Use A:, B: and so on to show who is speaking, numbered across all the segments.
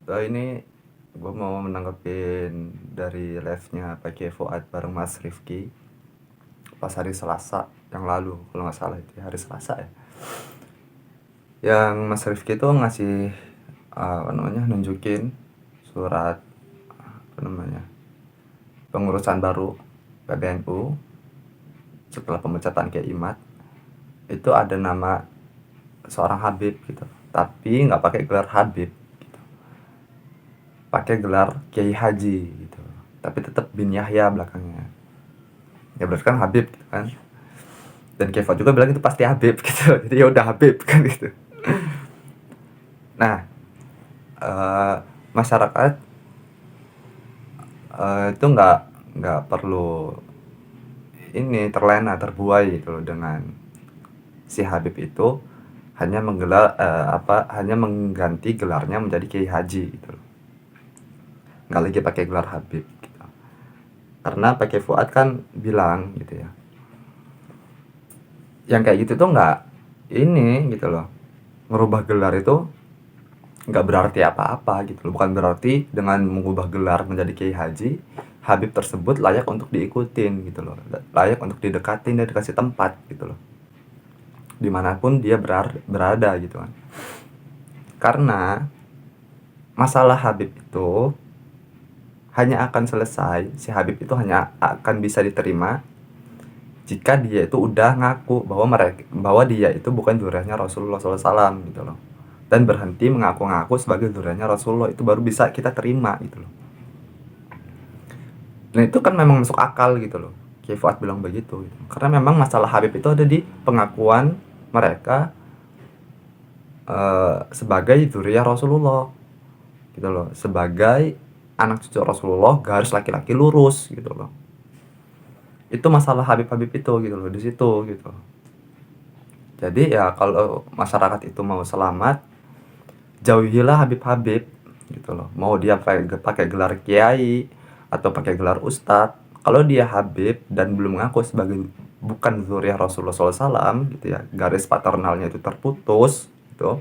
A: Ini gue mau menanggepin dari live-nya Pak Kiai Fuad bareng Mas Rifki pas hari Selasa yang lalu, kalau nggak salah itu hari Selasa ya. Yang Mas Rifki itu ngasih nunjukin surat pengurusan baru PBNU setelah pemecatan Kiai Imad. Itu ada nama seorang Habib gitu, tapi nggak pakai gelar Habib, pakai gelar Kiai Haji gitu, tapi tetap bin Yahya belakangnya. Ya berarti kan Habib gitu kan. Dan Kiai Fuad juga bilang itu pasti Habib gitu. Jadi ya udah Habib kan gitu. Nah, masyarakat itu nggak perlu ini terlena terbuai gitu loh dengan si Habib itu hanya hanya mengganti gelarnya menjadi Kiai Haji gitu loh. Nggak lagi pakai gelar Habib gitu. Karena Pak Kiai Fuad kan bilang gitu ya, yang kayak gitu tuh nggak ini gitu loh, ngerubah gelar itu nggak berarti apa-apa gitu loh. Bukan berarti dengan mengubah gelar menjadi Kiai Haji, Habib tersebut layak untuk diikutin gitu loh, layak untuk didekatin dan dikasih tempat gitu loh, dimanapun dia berada gitu kan. Karena masalah Habib itu hanya akan selesai, si Habib itu hanya akan bisa diterima jika dia itu udah ngaku bahwa dia itu bukan zuriatnya Rasulullah SAW gitu loh, dan berhenti mengaku-ngaku sebagai zuriatnya Rasulullah. Itu baru bisa kita terima gitu loh. Nah itu kan memang masuk akal gitu loh, Kiai Fuad bilang begitu gitu. Karena memang masalah Habib itu ada di pengakuan mereka sebagai zuriat Rasulullah gitu loh, sebagai anak cucu Rasulullah garis laki-laki lurus gitu loh. Itu masalah Habib-Habib itu gitu loh, di situ gitu. Jadi ya kalau masyarakat itu mau selamat, jauhilah Habib-Habib gitu loh. Mau dia pakai gelar kiai atau pakai gelar ustadz, kalau dia Habib dan belum ngaku sebagai bukan zuriat Rasulullah SAW gitu ya, garis paternalnya itu terputus gitu,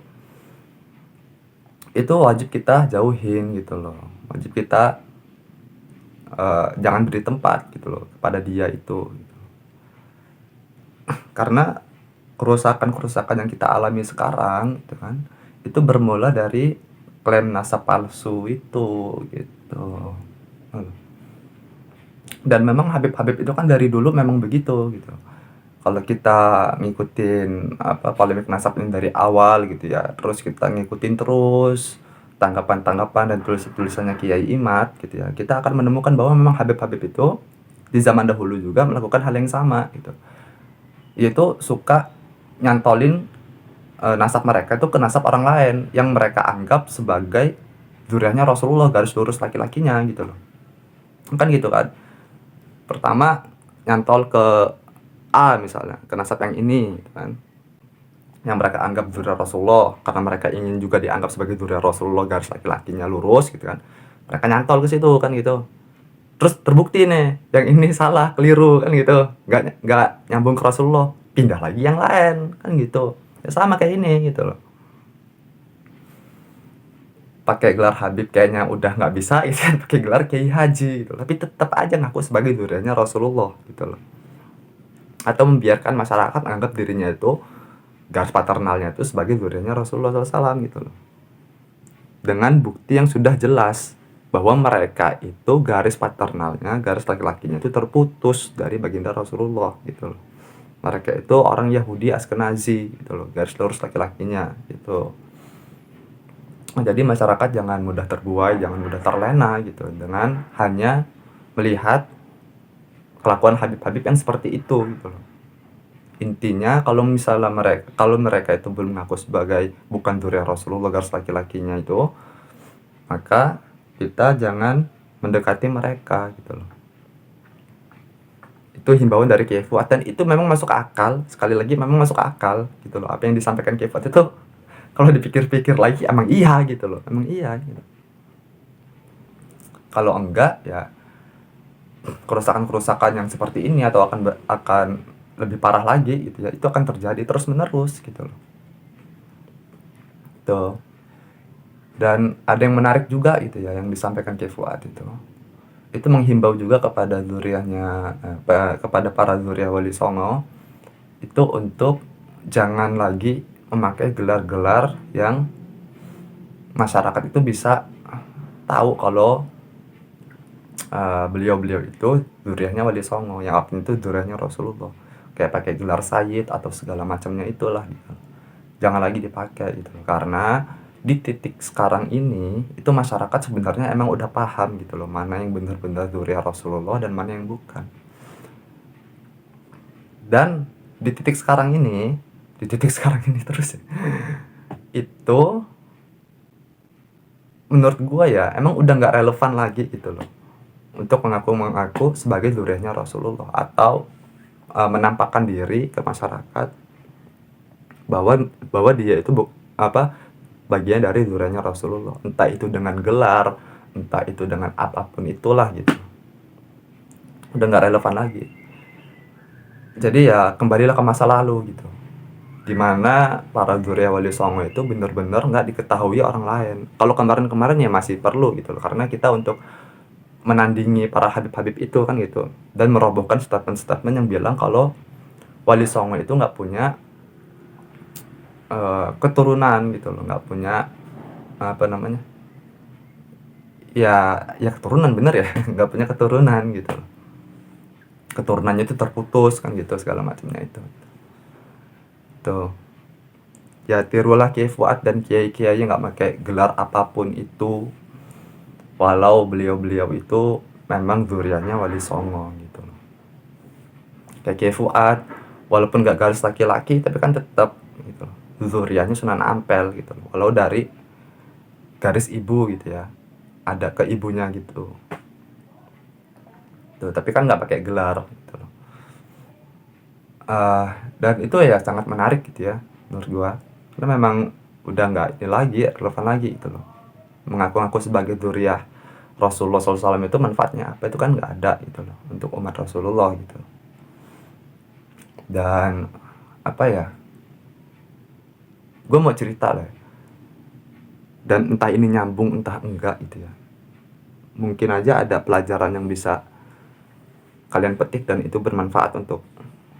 A: itu wajib kita jauhin gitu loh. Wajib kita jangan beri tempat gitu loh kepada dia itu gitu. Karena kerusakan-kerusakan yang kita alami sekarang gitu kan, itu bermula dari klaim nasab palsu itu gitu. Dan memang Habib-Habib itu kan dari dulu memang begitu gitu. Kalau kita ngikutin polemik nasab ini dari awal gitu ya, terus kita ngikutin terus tanggapan-tanggapan dan tulisan-tulisannya Kiai Imad gitu ya, kita akan menemukan bahwa memang Habib-Habib itu di zaman dahulu juga melakukan hal yang sama gitu, yaitu suka nyantolin nasab mereka itu ke nasab orang lain yang mereka anggap sebagai zuriatnya Rasulullah garis lurus laki-lakinya gitu loh. Kan gitu kan. Pertama nyantol ke A misalnya, ke nasab yang ini gitu kan, yang mereka anggap zuriat Rasulullah, karena mereka ingin juga dianggap sebagai zuriat Rasulullah garis laki-lakinya lurus gitu kan, mereka nyantol ke situ kan gitu. Terus terbukti nih yang ini salah, keliru kan gitu, nggak nyambung ke Rasulullah, pindah lagi yang lain kan gitu. Ya sama kayak ini gitu loh, pakai gelar Habib kayaknya udah nggak bisa gitu kan, pakai gelar Kiai Haji gitu, tapi tetap aja ngaku sebagai zuriatnya Rasulullah gitu loh. Atau membiarkan masyarakat menganggap dirinya itu garis paternalnya itu sebagai zuriatnya Rasulullah SAW gitu loh, dengan bukti yang sudah jelas bahwa mereka itu garis paternalnya, garis laki-lakinya itu terputus dari baginda Rasulullah gitu loh. Mereka itu orang Yahudi Askenazi gitu loh, garis lurus laki-lakinya gitu. Jadi masyarakat jangan mudah terbuai, jangan mudah terlena gitu dengan hanya melihat kelakuan Habib-Habib yang seperti itu gitu loh. Intinya kalau misalnya mereka itu belum ngaku sebagai bukan zuriat Rasulullah garis laki-lakinya itu, maka kita jangan mendekati mereka gitu loh. Itu himbauan dari Kiai Fuad, dan itu memang masuk akal. Sekali lagi memang masuk akal gitu loh, apa yang disampaikan Kiai Fuad itu kalau dipikir-pikir lagi emang iya gitu loh, emang iya gitu. Kalau enggak ya kerusakan-kerusakan yang seperti ini atau akan lebih parah lagi gitu ya, itu akan terjadi terus menerus gitu loh. Tuh. Dan ada yang menarik juga gitu ya yang disampaikan Kiai Fuad itu menghimbau juga kepada kepada para dzurriyyah Wali Songo itu untuk jangan lagi memakai gelar-gelar yang masyarakat itu bisa tahu kalau beliau-beliau itu dzurriyyahnya Wali Songo, yang artinya itu dzurriyyahnya Rasulullah. Kayak pakai gelar sayyid atau segala macamnya itulah gitu. Jangan lagi dipakai gitu. Karena di titik sekarang ini itu masyarakat sebenarnya emang udah paham gitu loh, mana yang benar-benar dzurriyyah Rasulullah dan mana yang bukan. Dan di titik sekarang ini terus itu menurut gua ya emang udah nggak relevan lagi gitu loh untuk mengaku sebagai dzurriyyahnya Rasulullah atau menampakkan diri ke masyarakat bahwa dia itu bagian dari dzurriyyahnya Rasulullah, entah itu dengan gelar, entah itu dengan apapun itulah gitu. Udah nggak relevan lagi. Jadi ya kembalilah ke masa lalu gitu, dimana para dzurriyyah Wali Songo itu benar-benar nggak diketahui orang lain. Kalau kemarin-kemarin ya masih perlu gitu loh, karena kita untuk menandingi para habib-habib itu kan gitu, dan merobohkan statement-statement yang bilang kalau Wali Songo itu nggak punya keturunan gitu loh, nggak punya ya keturunan, bener ya nggak punya keturunan gitu loh, keturunannya itu terputus kan gitu segala macamnya itu tuh. Ya tirulah Kiai Fuad dan kiai-kiai yang nggak pakai gelar apapun itu, walau beliau-beliau itu memang dzurriyyahnya Wali Songo gitu loh. Kayak Kiai Fuad walaupun nggak garis laki-laki tapi kan tetap gitu loh, dzurriyyahnya Sunan Ampel gitu loh, walau dari garis ibu gitu ya, ada ke ibunya gitu tuh, tapi kan nggak pakai gelar gitu loh. Dan itu ya sangat menarik gitu ya menurut gua, karena memang udah nggak ini lagi relevan lagi gitu loh, mengaku-ngaku sebagai dzurriyyah Rasulullah SAW itu manfaatnya apa, itu kan nggak ada gitu loh untuk umat Rasulullah gitu. Dan apa ya, gue mau cerita lah, dan entah ini nyambung entah enggak gitu ya, mungkin aja ada pelajaran yang bisa kalian petik dan itu bermanfaat untuk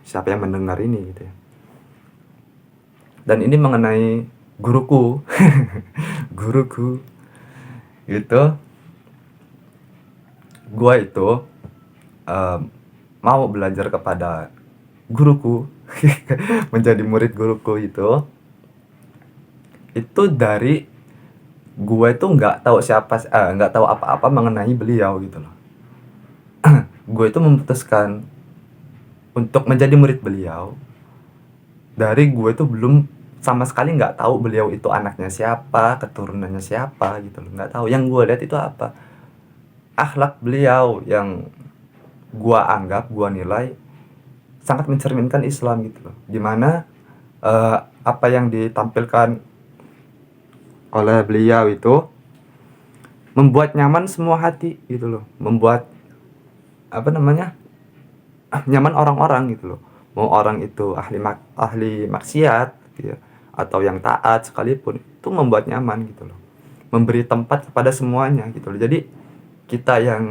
A: siapa yang mendengar ini gitu ya. Dan ini mengenai guruku guruku gitu. Gua itu mau belajar kepada guruku menjadi murid guruku itu dari gue itu nggak tahu nggak tahu apa-apa mengenai beliau gitu loh. Gue itu memutuskan untuk menjadi murid beliau dari gue itu belum sama sekali nggak tahu beliau itu anaknya siapa, keturunannya siapa gitu loh, nggak tahu. Yang gue lihat itu apa, akhlak beliau yang gue anggap, gue nilai sangat mencerminkan Islam gitu loh, dimana apa yang ditampilkan oleh beliau itu membuat nyaman semua hati gitu loh, membuat nyaman orang-orang gitu loh, mau orang itu ahli maksiat gitu ya, atau yang taat sekalipun itu membuat nyaman gitu loh, memberi tempat kepada semuanya gitu loh. Jadi kita yang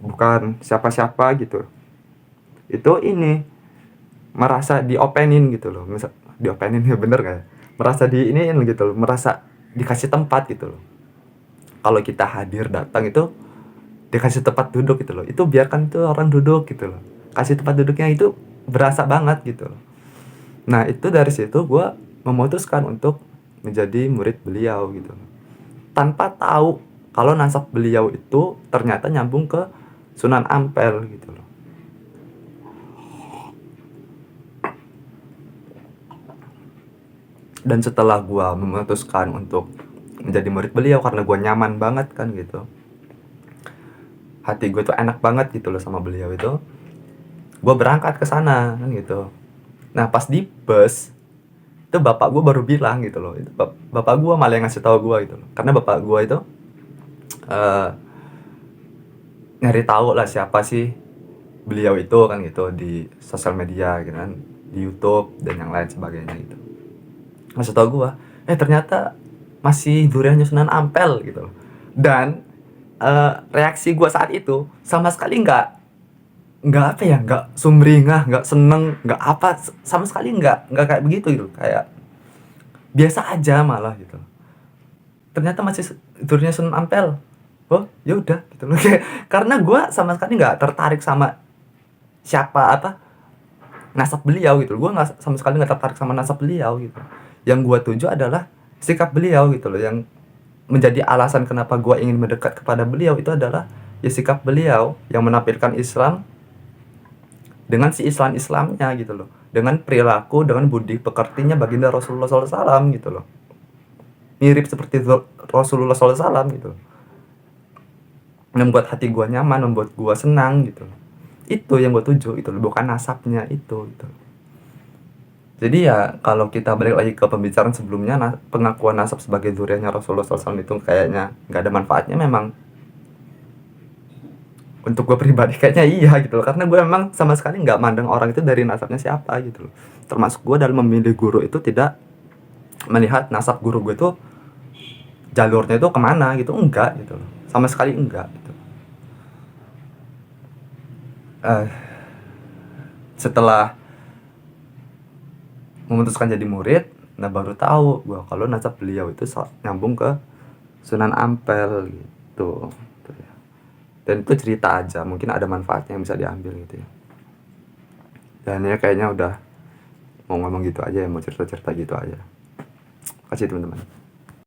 A: bukan siapa-siapa gitu itu ini merasa diopenin gitu loh, misal diopenin ya bener gak ya, merasa di ini gitu loh, merasa dikasih tempat gitu loh. Kalau kita hadir datang itu dikasih tempat duduk gitu loh, itu biarkan tuh orang duduk gitu loh, kasih tempat duduknya itu berasa banget gitu loh. Nah itu dari situ gue memutuskan untuk menjadi murid beliau gitu loh, tanpa tahu kalau nasab beliau itu ternyata nyambung ke Sunan Ampel gitu loh. Dan setelah gue memutuskan untuk menjadi murid beliau karena gue nyaman banget kan gitu, hati gue tuh enak banget gitu loh sama beliau itu, gue berangkat ke sana kan gitu. Nah pas di bus itu bapak gue baru bilang gitu loh, itu bapak gue malah yang ngasih tahu gue gitu loh, karena bapak gue itu nyari tahu lah siapa sih beliau itu kan gitu di sosial media gitu kan, di YouTube dan yang lain sebagainya gitu. Ngasih tahu gue, ternyata masih duriannya Sunan Ampel gitu loh. Dan reaksi gue saat itu sama sekali nggak apa ya, nggak sumringah, nggak seneng, nggak apa, sama sekali nggak kayak begitu gitu, kayak biasa aja malah gitu. Ternyata masih duriannya Sunan Ampel. Oh ya udah gitu loh. Karena gue sama sekali nggak tertarik sama siapa apa nasab beliau gitu. Gue nggak sama sekali nggak tertarik sama nasab beliau gitu. Yang gue tuju adalah sikap beliau gitu loh. Yang menjadi alasan kenapa gue ingin mendekat kepada beliau itu adalah ya sikap beliau yang menampilkan Islam dengan si Islamnya gitu loh, dengan perilaku, dengan budi pekertinya baginda Rasulullah SAW gitu loh, mirip seperti Rasulullah SAW gitu loh. Membuat hati gue nyaman, membuat gue senang gitu loh. Itu yang gue tuju itu loh, bukan nasabnya itu gitu. Jadi ya kalau kita balik lagi ke pembicaraan sebelumnya, pengakuan nasab sebagai zuriatnya Rasulullah SAW itu kayaknya nggak ada manfaatnya. Memang untuk gue pribadi kayaknya iya gitu loh, karena gue memang sama sekali nggak mandang orang itu dari nasabnya siapa gitu loh. Termasuk gue dalam memilih guru itu tidak melihat nasab guru gue itu jalurnya itu kemana gitu, enggak gitu loh, sama sekali enggak gitu. Eh, Setelah memutuskan jadi murid, nah baru tahu gue kalau nasab beliau itu nyambung ke Sunan Ampel gitu. Dan itu cerita aja, mungkin ada manfaatnya yang bisa diambil gitu ya. Dan ya kayaknya udah mau ngomong gitu aja ya, mau cerita-cerita gitu aja. Kasih teman-teman.